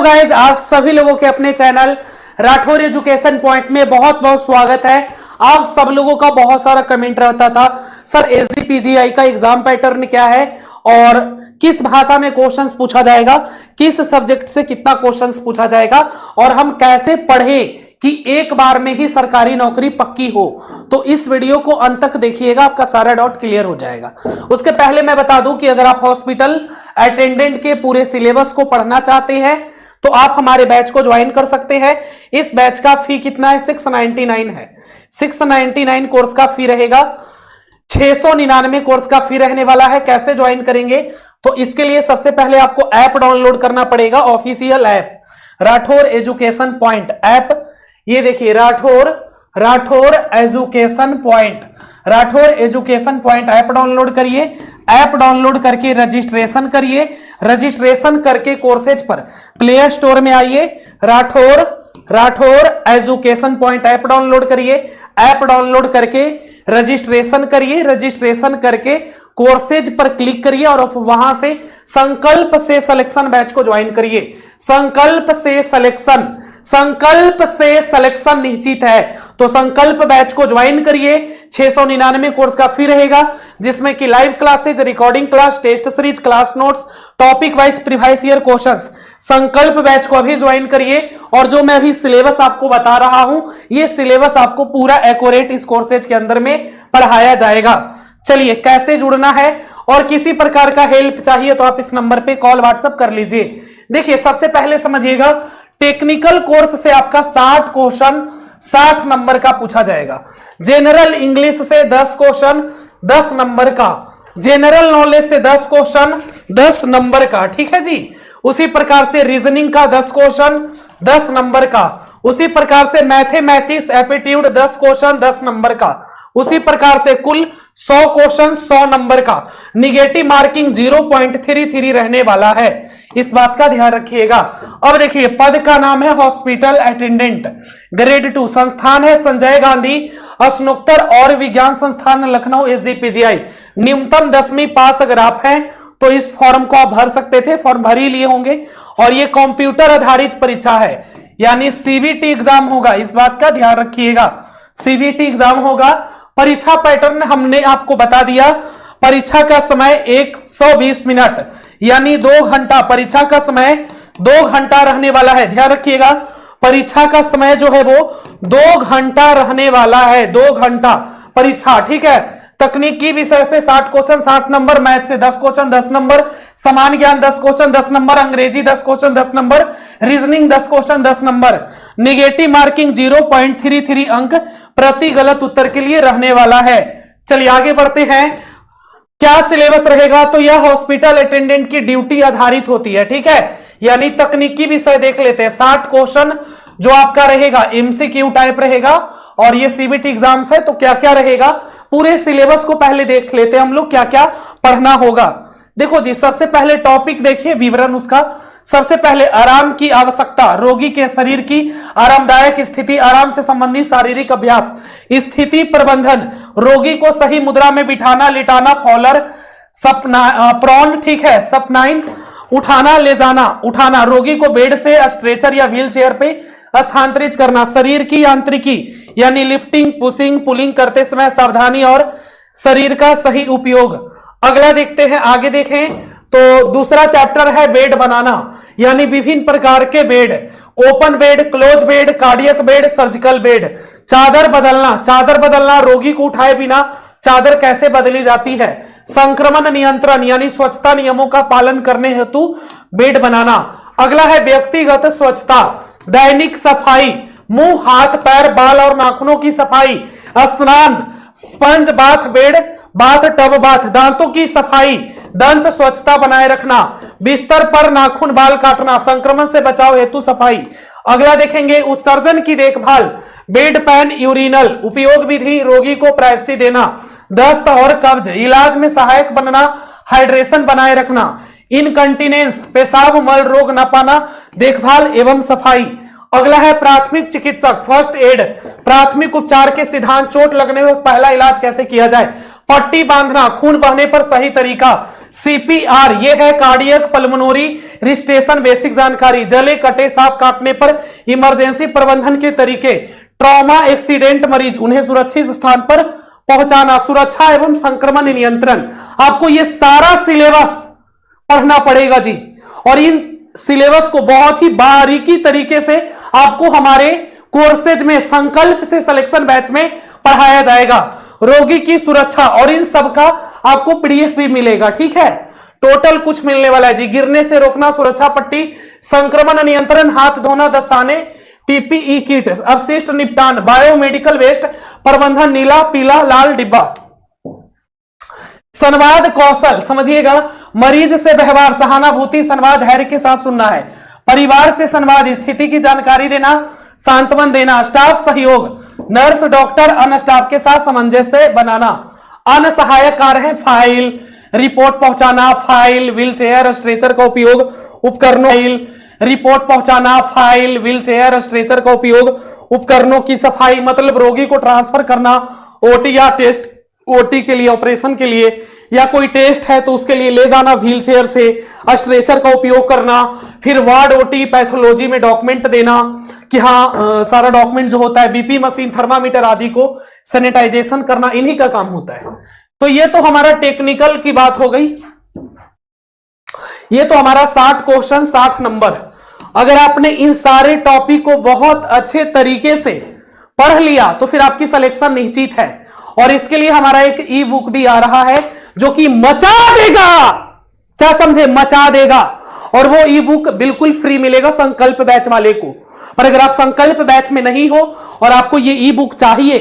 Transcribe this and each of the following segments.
Guys, आप सभी लोगों के अपने चैनल राठौर एजुकेशन पॉइंट में बहुत बहुत स्वागत है। आप सब लोगों का बहुत सारा कमेंट रहता था, सर एसजीपीजीआई का एग्जाम पैटर्न क्या है और किस भाषा में क्वेश्चंस पूछा जाएगा, किस सब्जेक्ट से कितना क्वेश्चंस पूछा जाएगा और हम कैसे पढ़े कि एक बार में ही सरकारी नौकरी पक्की हो। तो इस वीडियो को अंत तक देखिएगा, आपका सारा डाउट क्लियर हो जाएगा। उसके पहले मैं बता दूं कि अगर आप हॉस्पिटल अटेंडेंट के पूरे सिलेबस को पढ़ना चाहते हैं तो आप हमारे बैच को ज्वाइन कर सकते हैं। इस बैच का फी कितना है? 699 है। 699 कोर्स का फी रहेगा। 699 कोर्स का फी रहने वाला है। कैसे ज्वाइन करेंगे? तो इसके लिए सबसे पहले आपको ऐप डाउनलोड करना पड़ेगा, official app Rathore education point app. ये देखिए Rathore education point app download करिए। ऐप डाउनलोड करके रजिस्ट्रेशन करिए। रजिस्ट्रेशन करके कोर्सेज पर प्ले स्टोर में आइए, Rathore education point app download करिए। ऐप डाउनलोड करके रजिस्ट्रेशन करिए। रजिस्ट्रेशन करके कोर्सेज पर क्लिक करिए और वहां से संकल्प से सिलेक्शन बैच को ज्वाइन करिए। संकल्प से सिलेक्शन निश्चित है, तो संकल्प बैच को ज्वाइन करिए। 699 कोर्स का फी रहेगा, जिसमें कि live classes, recording class, test series, class notes, topic wise previous year questions. Sankalp batch को अभी ज्वाइन करिए। और जो मैं अभी सिलेबस आपको बता रहा हूं, ये सिलेबस आपको पूरा एक्यूरेट इस कोर्सेज के अंदर में पढ़ाया जाएगा। चलिए, कैसे जुड़ना है और किसी प्रकार का हेल्प चाहिए तो आप इस नंबर पे कॉल व्हाट्सएप कर लीजिए। देखिए, सबसे पहले समझिएगा, टेक्निकल कोर्स से आपका 60 क्वेश्चन 60 नंबर का पूछा जाएगा। जनरल इंग्लिश से 10 क्वेश्चन 10 नंबर का। जनरल नॉलेज से 10 क्वेश्चन 10 नंबर का, ठीक है जी। उसी प्रकार से रीजनिंग का 10 क्वेश्चन 10 नंबर का। उसी प्रकार से मैथमेटिक्स एप्टीट्यूड 10 क्वेश्चन 10 नंबर का। उसी प्रकार से कुल 100 क्वेश्चन 100 नंबर का। निगेटिव मार्किंग 0.33 रहने वाला है, इस बात का ध्यान रखिएगा। अब देखिए, पद का नाम है हॉस्पिटल अटेंडेंट, ग्रेड 2। संस्थान है संजय गांधी स्नातकोत्तर और विज्ञान संस्थान लखनऊ एसजीपीजीआई। न्यूनतम 10वीं पास अगर आप हैं तो इस फॉर्म को आप भर सकते थे, फॉर्म भर ही लिए होंगे। और ये कंप्यूटर आधारित परीक्षा है, यानी सीबीटी एग्जाम होगा, इस बात का ध्यान रखिएगा। सीबीटी एग्जाम होगा। परीक्षा पैटर्न हमने आपको बता दिया। परीक्षा का समय 120 मिनट यानी 2 घंटा। परीक्षा का समय 2 घंटा रहने वाला है, ध्यान रखिएगा। परीक्षा का समय जो है वो 2 घंटा रहने वाला है, 2 घंटा परीक्षा, ठीक है। तकनीकी विषय से 60 क्वेश्चन 60 नंबर, मैथ से 10 क्वेश्चन 10 नंबर, समान ज्ञान 10 क्वेश्चन 10 नंबर, अंग्रेजी 10 question 10 number, reasoning 10 question 10 number. Negative marking 0.33 अंक प्रति गलत उत्तर के लिए रहने वाला है। चलिए आगे बढ़ते हैं। क्या सिलेबस रहेगा? तो यह हॉस्पिटल अटेंडेंट की ड्यूटी आधारित होती है, ठीक है। यानी तकनीकी विषय देख लेते हैं। 60 क्वेश्चन जो आपका रहेगा एमसीक्यू टाइप रहेगा और ये सीबीटी एग्जाम्स है, तो क्या क्या रहेगा पूरे सिलेबस को पहले देख लेते हैं हम लोग, क्या क्या पढ़ना होगा। देखो जी, सबसे पहले टॉपिक देखिए, विवरण उसका। सबसे पहले आराम की आवश्यकता, रोगी के शरीर की आरामदायक स्थिति, आराम से संबंधित शारीरिक अभ्यास, स्थिति प्रबंधन, रोगी को सही मुद्रा में बिठाना, लिटाना, फॉलर, प्रॉन, ठीक है, सपनाइन, उठाना, ले जाना, उठाना, रोगी को बेड से स्ट्रेचर या व्हील चेयर पे स्थानांतरित करना, शरीर की यांत्रिकी यानी लिफ्टिंग, पुशिंग, पुलिंग करते समय सावधानी और शरीर का सही उपयोग। अगला देखते हैं, आगे देखें तो दूसरा चैप्टर है बेड बनाना, यानी विभिन्न प्रकार के bed, open bed, close bed, cardiac bed, surgical bed. चादर बदलना, रोगी को उठाए बिना चादर कैसे बदली जाती है। संक्रमण नियंत्रण यानी स्वच्छता नियमों का पालन करने हेतु बेड बनाना। अगला है व्यक्तिगत स्वच्छता, दैनिक सफाई, मुंह, हाथ, पैर, बाल और नाखूनों की सफाई, स्नान, sponge bath, bed bath, tub bath, दांतों की सफाई, दंत स्वच्छता बनाए रखना, बिस्तर पर नाखून, बाल काटना, संक्रमण से बचाव हेतु सफाई। अगला देखेंगे उत्सर्जन की देखभाल, बेड पैन, यूरिनल, उपयोग विधि, रोगी को प्राइवेसी देना, दस्त और कब्ज, इलाज में सहायक बनना, हाइड्रेशन बनाए रखना, इनकंटिनेंस, पेशाब मल रोग न पाना, देखभाल एवं सफाई। अगला है प्राथमिक चिकित्सक, फर्स्ट एड, प्राथमिक उपचार के सिद्धांत, चोट लगने में पहला इलाज कैसे किया जाए, पट्टी बांधना, खून बहने पर सही तरीका, CPR ये है कार्डियक पल्मोनरी रिस्टेशन, बेसिक जानकारी। जले, कटे, सांप काटने पर इमरजेंसी प्रबंधन के तरीके। ट्रॉमा एक्सीडेंट मरीज, उन्हें सुरक्षित स्थान पर पहुंचाना। सुरक्षा एवं संक्रमण नियंत्रण। आपको ये सारा सिलेबस पढ़ना पड़ेगा जी, और इन सिलेबस को बहुत ही बारीकी तरीके से आपको हमारे कोर्सेज में संकल्प से सिलेक्शन बैच में पढ़ाया जाएगा। रोगी की सुरक्षा और इन सब का आपको PDF भी मिलेगा, ठीक है। टोटल कुछ मिलने वाला है जी। गिरने से रोकना, सुरक्षा पट्टी, संक्रमण नियंत्रण, हाथ धोना, दस्ताने, PPE किट, अपशिष्ट निपटान, बायोमेडिकल वेस्ट प्रबंधन, नीला, पीला, लाल डिब्बा। संवाद कौशल समझिएगा, मरीज से व्यवहार, सहानुभूति, संवाद, धैर्य के साथ सुनना है। परिवार से संवाद, स्थिति की जानकारी देना, सांत्वन देना। स्टाफ सहयोग, नर्स, डॉक्टर, अन्य स्टाफ के साथ सामंजस्य बनाना। अन्य सहायक कार्य है फाइल, रिपोर्ट पहुंचाना, फाइल, व्हील चेयर, स्ट्रेचर का उपयोग, उपकरणों, फाइल, रिपोर्ट पहुंचाना, फाइल, व्हील चेयर, स्ट्रेचर का उपयोग, उपकरणों की सफाई, मतलब रोगी को ट्रांसफर करना, ओटी या टेस्ट, ओटी के लिए, ऑपरेशन के लिए, या कोई टेस्ट है तो उसके लिए ले जाना व्हील चेयर से, स्ट्रेचर का उपयोग करना। फिर वार्ड, ओटी, पैथोलॉजी में डॉक्यूमेंट देना कि हाँ सारा डॉक्यूमेंट जो होता है, BP मशीन, थर्मामीटर आदि को सैनिटाइजेशन करना, इन्हीं का काम होता है। तो ये तो हमारा टेक्निकल की बात हो गई। ये तो हमारा 60 क्वेश्चन 60 नंबर। अगर आपने इन सारे टॉपिक को बहुत अच्छे तरीके से पढ़ लिया तो फिर आपकी सिलेक्शन निश्चित है। और इसके लिए हमारा एक E-बुक भी आ रहा है जो कि मचा देगा, क्या समझे, मचा देगा। और वो E-बुक बिल्कुल फ्री मिलेगा संकल्प बैच वाले को। पर अगर आप संकल्प बैच में नहीं हो और आपको ये E-बुक चाहिए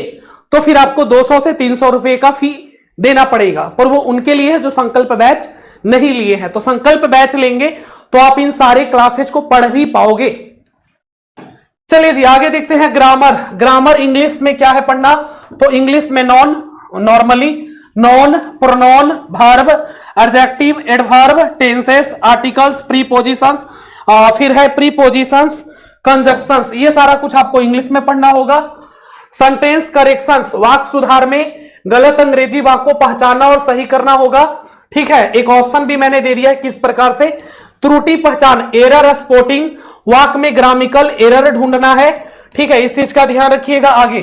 तो फिर आपको 200 से 300 रुपए का फी देना पड़ेगा, पर वो उनके लिए है जो संकल्प बैच नहीं लिए हैं। तो संकल्प बैच लेंगे तो आप इन सारे क्लासेज को पढ़ भी पाओगे। चलिए जी आगे देखते हैं ग्रामर। ग्रामर इंग्लिश में क्या है पढ़ना, तो इंग्लिश में non, normally, non, pronoun, verb, adjective, adverb, tenses, articles, prepositions, फिर है प्रीपोजिशंस, कंजक्शंस, ये सारा कुछ आपको इंग्लिश में पढ़ना होगा। सेंटेंस करेक्शंस, वाक्य सुधार में गलत अंग्रेजी वाक्य को पहचानना और सही करना होगा, ठीक है। एक ऑप्शन भी मैंने दे दिया है किस प्रकार से, त्रुटि पहचान, एरर स्पॉटिंग, वाक्य में ग्रामिकल एरर ढूंढना है, ठीक है, इस चीज का ध्यान रखिएगा। आगे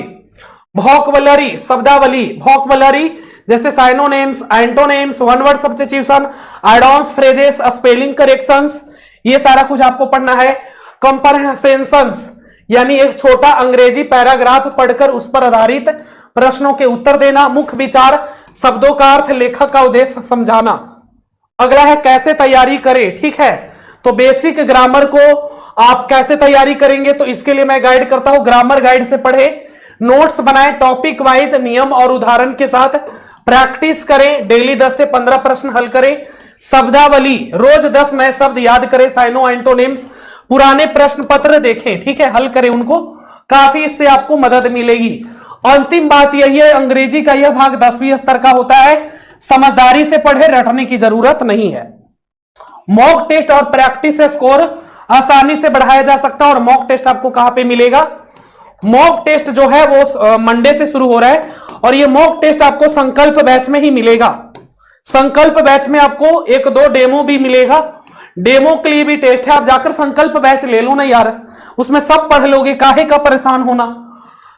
वोकैबुलरी, शब्दावली, वोकैबुलरी जैसे synonyms, antonyms, one word substitution, add-ons, phrases, spelling corrections, ये सारा कुछ आपको पढ़ना है। कंप्रहेंशंस यानी एक छोटा अंग्रेजी पैराग्राफ पढ़कर उस पर आधारित प्रश्नों के उत्तर देना। मुख्य विचार, शब्दों का अर्थ, लेखक का उद्देश्य समझाना। अगला है कैसे तैयारी करें, ठीक है। तो बेसिक ग्रामर को आप कैसे तैयारी करेंगे, तो इसके लिए मैं गाइड करता हूं, ग्रामर गाइड से पढ़े, नोट्स बनाएं, टॉपिक वाइज नियम और उदाहरण के साथ प्रैक्टिस करें, डेली 10 से 15 प्रश्न हल करें। शब्दावली, रोज 10 नए शब्द याद करें, साइनो एंटोनिम्स, पुराने प्रश्न पत्र देखें, ठीक है, हल करें उनको, काफी इससे आपको मदद मिलेगी। अंतिम बात यही है, अंग्रेजी का यह भाग 10वीं स्तर का होता है, समझदारी से पढ़े, रटने की जरूरत नहीं है। मॉक टेस्ट और प्रैक्टिस स्कोर आसानी से बढ़ाया जा सकता है। और मॉक टेस्ट आपको कहां पे मिलेगा, मॉक टेस्ट जो है वो मंडे से शुरू हो रहा है, और ये मॉक टेस्ट आपको संकल्प बैच में ही मिलेगा। संकल्प बैच में आपको 1-2 डेमो भी मिलेगा, डेमो के लिए भी टेस्ट है। आप जाकर संकल्प बैच ले लो ना यार, उसमें सब पढ़ लोगे, काहे का परेशान होना।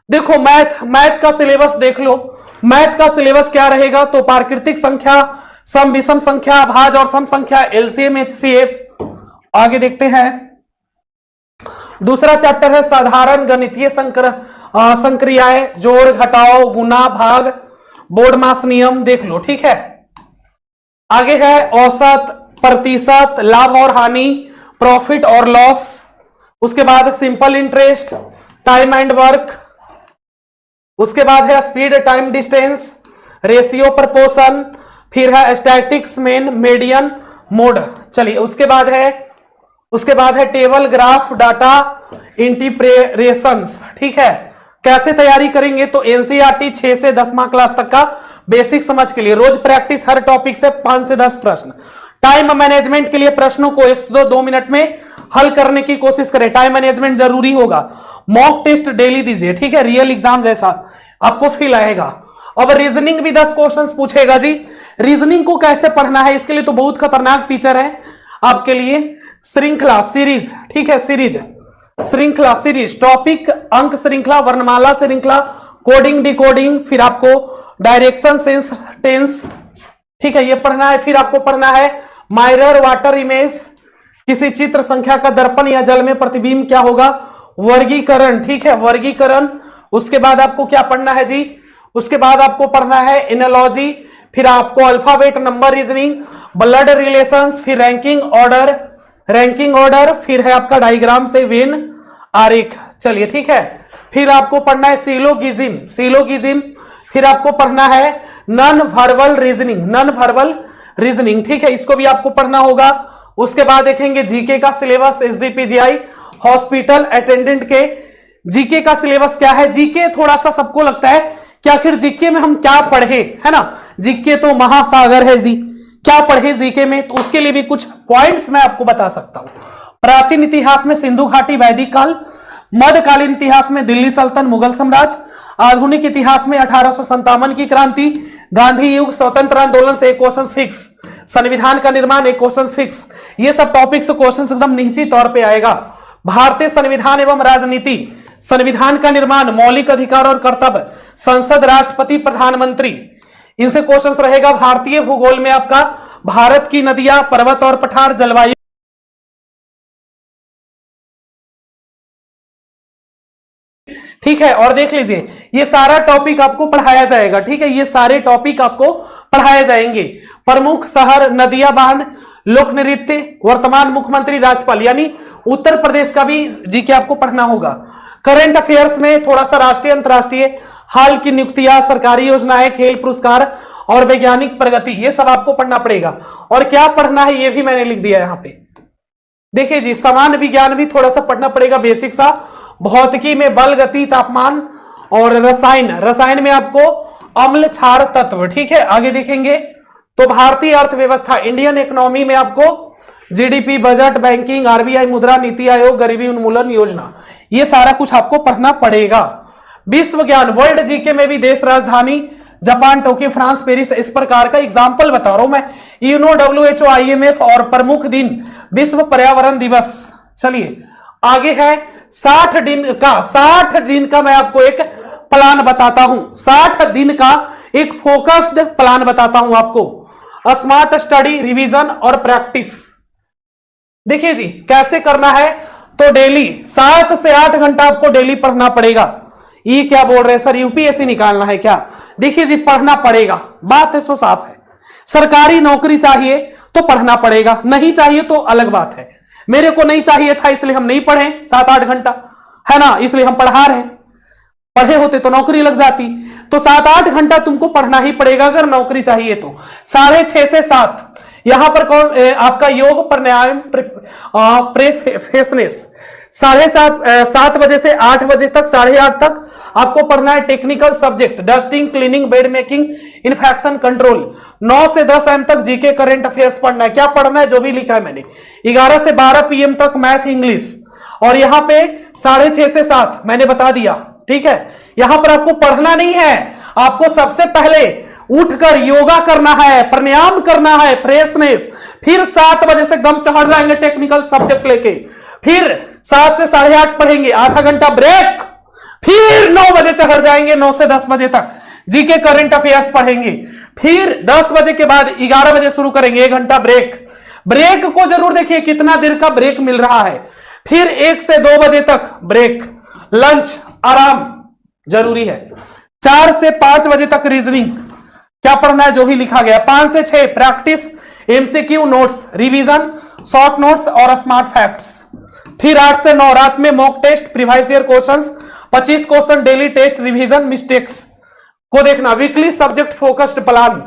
देखो मैथ का सिलेबस देख लो, मैथ का सिलेबस क्या रहेगा, तो प्राकृतिक संख्या, सम विषम संख्या, भाज्य और सम संख्या, LCM HCF। आगे देखते हैं, दूसरा चैप्टर है साधारण गणितीय संक्रियाएं, जोड़, घटाओ, गुना, भाग, बोर्ड मास नियम, देख लो, ठीक है। आगे है औसत, प्रतिशत, लाभ और हानि, प्रॉफिट और लॉस। उसके बाद simple interest, time and work. उसके बाद है speed, time, distance, ratio, proportion. फिर है स्टैटिक्स, मेन, मीडियन, मोड। चलिए उसके बाद है टेबल, ग्राफ, डाटा, इंटीग्रेशंस, ठीक है। कैसे तैयारी करेंगे, तो एनसीईआरटी 6 से 10वां क्लास तक का बेसिक समझ के लिए रोज प्रैक्टिस, हर टॉपिक से 5 से 10 प्रश्न। टाइम मैनेजमेंट के लिए प्रश्नों को 1 से 2 मिनट में हल करने की कोशिश करें, टाइम मैनेजमेंट जरूरी होगा। मॉक टेस्ट डेली दीजिए, ठीक है, रियल एग्जाम जैसा आपको फील आएगा। अब रीजनिंग भी 10 क्वेश्चंस पूछेगा जी, रीजनिंग को कैसे पढ़ना है इसके लिए तो बहुत खतरनाक टीचर है आपके लिए, श्रृंखला सीरीज, ठीक है, सीरीज, श्रृंखला सीरीज, टॉपिक, अंक श्रृंखला, वर्णमाला श्रृंखला, कोडिंग डिकोडिंग, फिर आपको डायरेक्शन सेंस टेंस, ठीक है, ये पढ़ना है। फिर आपको पढ़ना है माइरर वाटर इमेज, किसी चित्र संख्या का दर्पण या जल में प्रतिबिंब क्या होगा, वर्गीकरण, ठीक है, वर्गीकरण। उसके बाद आपको क्या पढ़ना है जी, उसके बाद आपको पढ़ना है एनालॉजी, फिर आपको alphabet number reasoning, blood relations, फिर रैंकिंग ऑर्डर, फिर है आपका डायग्राम से वेन आरेख, चलिए ठीक है। फिर आपको पढ़ना है सिलोगिज्म, फिर आपको पढ़ना है नॉन वर्बल रीजनिंग, ठीक है, इसको भी आपको पढ़ना होगा। उसके बाद देखेंगे जीके का सिलेबस, एसजीपीजीआई हॉस्पिटल अटेंडेंट के जीके का सिलेबस क्या है। जीके थोड़ा सा सबको लगता है कि आखिर जीके में हम क्या पढ़े, है ना, जीके तो महासागर है जी, क्या पढ़े जीके में, तो उसके लिए भी कुछ पॉइंट्स मैं आपको बता सकता हूं। प्राचीन इतिहास में सिंधु घाटी वैदिक काल, मध्यकालीन इतिहास में दिल्ली सल्तनत मुगल साम्राज्य, आधुनिक इतिहास में 1857 की क्रांति, गांधी युग, स्वतंत्र आंदोलन से एक क्वेश्चन फिक्स, संविधान का निर्माण एक क्वेश्चन फिक्स, ये सब टॉपिक्स क्वेश्चन एकदम निश्चित तौर पे आएगा। भारतीय संविधान एवं राजनीति, संविधान का निर्माण, मौलिक अधिकार और कर्तव्य, संसद, राष्ट्रपति, प्रधानमंत्री, इनसे क्वेश्चंस रहेगा। भारतीय भूगोल में आपका भारत की नदियां, पर्वत और पठार, जलवायु, ठीक है, और देख लीजिए ये सारा टॉपिक आपको पढ़ाया जाएगा, ठीक है, ये सारे टॉपिक आपको पढ़ाए जाएंगे। प्रमुख शहर, नदियां, बांध, लोक नृत्य, वर्तमान मुख्यमंत्री, राज्यपाल, यानी उत्तर प्रदेश का भी जीके आपको पढ़ना होगा। करंट अफेयर्स में थोड़ा सा राष्ट्रीय अंतरराष्ट्रीय, हाल की नियुक्तियां, सरकारी योजनाएं, खेल पुरस्कार और वैज्ञानिक प्रगति, ये सब आपको पढ़ना पड़ेगा। और क्या पढ़ना है ये भी मैंने लिख दिया यहां पे, देखिए जी, समान विज्ञान भी थोड़ा सा पढ़ना पड़ेगा, बेसिक सा। भौतिकी में बल, गति, तापमान, और रसायन में आपको अम्ल, क्षार, तत्व, ठीक है। आगे देखेंगे तो भारतीय अर्थव्यवस्था, इंडियन इकोनॉमी में आपको जीडीपी, बजट, बैंकिंग, आरबीआई, मुद्रा नीति आयोग, गरीबी उन्मूलन योजना, ये सारा कुछ आपको पढ़ना पड़ेगा। विश्व ज्ञान, वर्ल्ड जीके में भी देश, राजधानी, जापान, टोक्यो, फ्रांस, पेरिस, इस प्रकार का एग्जाम्पल बता रहा हूं मैं। यूनो, WHO, IMF और प्रमुख दिन, विश्व पर्यावरण दिवस। चलिए आगे है 60 दिन का मैं आपको एक प्लान बताता हूं, 60 दिन का एक फोकस्ड प्लान बताता हूं आपको। स्मार्ट स्टडी, रिवीजन और प्रैक्टिस, देखिए जी कैसे करना है, तो डेली 7 से 8 घंटा आपको डेली पढ़ना पड़ेगा। ये क्या बोल रहे हैं सर, यूपीएससी निकालना है क्या? देखिए जी पढ़ना पड़ेगा, बात है सो साफ है। सरकारी नौकरी चाहिए तो पढ़ना पड़ेगा, नहीं चाहिए तो अलग बात है। मेरे को नहीं चाहिए था इसलिए हम नहीं पढ़े 7-8 घंटा, है ना, इसलिए हम पढ़ा रहे हैं। पढ़े होते तो नौकरी लग जाती। तो 7-8 घंटा तुमको पढ़ना ही पड़ेगा अगर नौकरी चाहिए तो। 6:30 से 7 यहां पर कौन आपका योग प्राणायाम प्रेफेसनेस, 7:30 बजे से 8 बजे तक, 8:30 तक आपको पढ़ना है technical subject, dusting, cleaning, bed making, infection control. 9 से 10 AM तक जीके करंट अफेयर्स पढ़ना है। क्या पढ़ना है, जो भी लिखा है मैंने। 11 से 12 PM तक मैथ, इंग्लिश। और यहां पे 6:30 से 7 मैंने बता दिया, ठीक है। यहां पर आपको पढ़ना नहीं है, आपको सबसे पहले उठकर योगा करना है, प्राणायाम करना है, फ्रेशनेस। फिर 7 बजे से एकदम चढ़ जाएंगे टेक्निकल सब्जेक्ट लेके। फिर 7 से 8:30 पढ़ेंगे, आधा घंटा ब्रेक। फिर 9 बजे चढ़ जाएंगे, 9 से 10 बजे तक जीके करंट अफेयर्स पढ़ेंगे। फिर 10 बजे के बाद 11 बजे शुरू करेंगे, 1 घंटा ब्रेक। ब्रेक को जरूर देखिए कितना देर का ब्रेक मिल रहा है। फिर 1 से 2 बजे तक ब्रेक, लंच, आराम जरूरी है। 4 से 5 बजे तक रीजनिंग, क्या पढ़ना है जो भी लिखा गया। 5 से 6 practice, MCQ, notes, revision, short notes और स्मार्ट फैक्ट्स। फिर 8 से 9 रात में mock test, previous year questions, 25 question daily test, revision, mistakes को देखना। Weekly subject focused plan.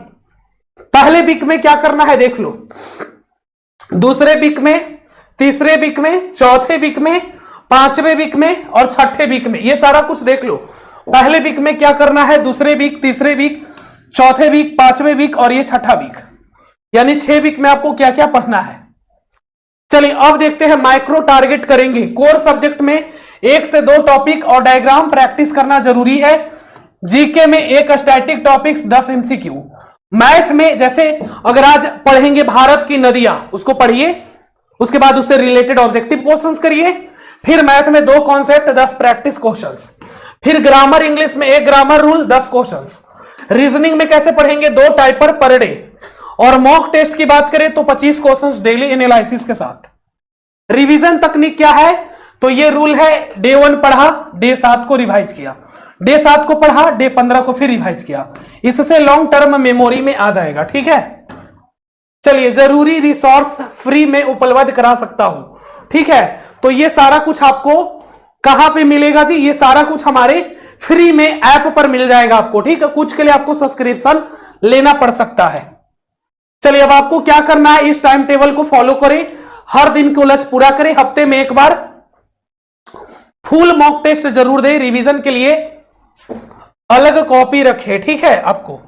पहले वीक में क्या करना है देख लो, दूसरे वीक में, तीसरे वीक में, चौथे वीक में, 5वें वीक में और 6ठे वीक में, ये सारा कुछ देख लो। पहले वीक में क्या करना है, दूसरे वीक, तीसरे वीक, चौथे वीक, 5वें वीक और ये 6ठा वीक, यानी 6 वीक में आपको क्या क्या पढ़ना है। चलिए अब देखते हैं, माइक्रो टारगेट करेंगे। कोर सब्जेक्ट में 1 से 2 टॉपिक और डायग्राम प्रैक्टिस करना जरूरी है। जीके में 1 स्टैटिक टॉपिक्स, 10 MCQ। मैथ में जैसे अगर आज पढ़ेंगे भारत की नदियां, उसको पढ़िए, उसके बाद उससे रिलेटेड ऑब्जेक्टिव क्वेश्चंस करिए, फिर मैथ में 2 कॉन्सेप्ट 10 प्रैक्टिस क्वेश्चंस, फिर ग्रामर इंग्लिश में 1 ग्रामर रूल 10 क्वेश्चंस, रीजनिंग में कैसे पढ़ेंगे 2 टाइपर पर डे, और मॉक टेस्ट की बात करें तो 25 क्वेश्चंस डेली एनालिसिस के साथ। रिवीजन तकनीक क्या है, तो ये रूल है, डे 1 पढ़ा, डे 7 को रिवाइज किया, डे 7 को पढ़ा, डे 15 को फिर रिवाइज किया, इससे लॉन्ग टर्म मेमोरी में आ जाएगा। ठीक है, चलिए, जरूरी रिसोर्स फ्री में उपलब्ध करा सकता हूं। ठीक है, तो ये सारा कुछ आपको कहां पे मिलेगा जी, ये सारा कुछ हमारे फ्री में ऐप पर मिल जाएगा आपको। ठीक है, कुछ के लिए आपको सब्सक्रिप्शन लेना पड़ सकता है। चलिए, अब आपको क्या करना है, इस टाइम टेबल को फॉलो करें, हर दिन को लक्ष्य पूरा करें, हफ्ते में 1 बार फुल मॉक टेस्ट जरूर दें, रिवीजन के लिए अलग कॉपी रखें। ठीक है, आपको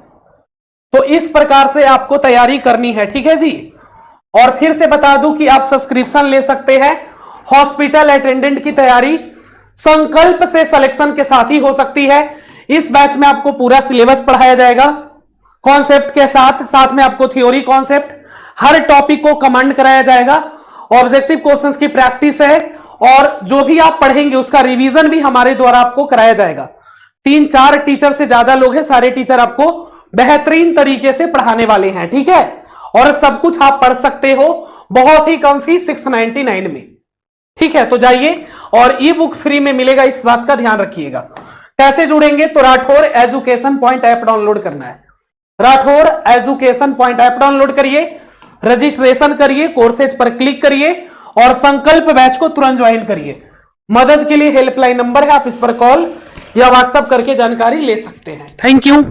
तो इस प्रकार से आपको तैयारी करनी है। ठीक है जी, और फिर से बता दूं कि आप सब्सक्रिप्शन ले सकते हैं, हॉस्पिटल अटेंडेंट की तैयारी संकल्प से सिलेक्शन के साथ ही हो सकती है। इस बैच में आपको पूरा सिलेबस पढ़ाया जाएगा कॉन्सेप्ट के साथ, साथ में आपको थ्योरी कॉन्सेप्ट, हर टॉपिक को कमांड कराया जाएगा, ऑब्जेक्टिव क्वेश्चंस की प्रैक्टिस है, और जो भी आप पढ़ेंगे उसका रिवीजन भी हमारे द्वारा आपको कराया जाएगा। 3-4 टीचर से ज्यादा लोग हैं, सारे टीचर आपको बेहतरीन तरीके से पढ़ाने वाले हैं। ठीक है, और सब कुछ आप पढ़ सकते हो बहुत ही कम फीस 699 में। ठीक है, तो जाइए, और ई बुक फ्री में मिलेगा, इस बात का ध्यान रखिएगा। कैसे जुड़ेंगे, तो Rathore education point app download करना है, Rathore education point app download करिए, रजिस्ट्रेशन करिए, कोर्सेज पर क्लिक करिए और संकल्प बैच को तुरंत ज्वाइन करिए। मदद के लिए हेल्पलाइन नंबर है, आप इस पर कॉल या व्हाट्सएप करके जानकारी ले सकते हैं। Thank you.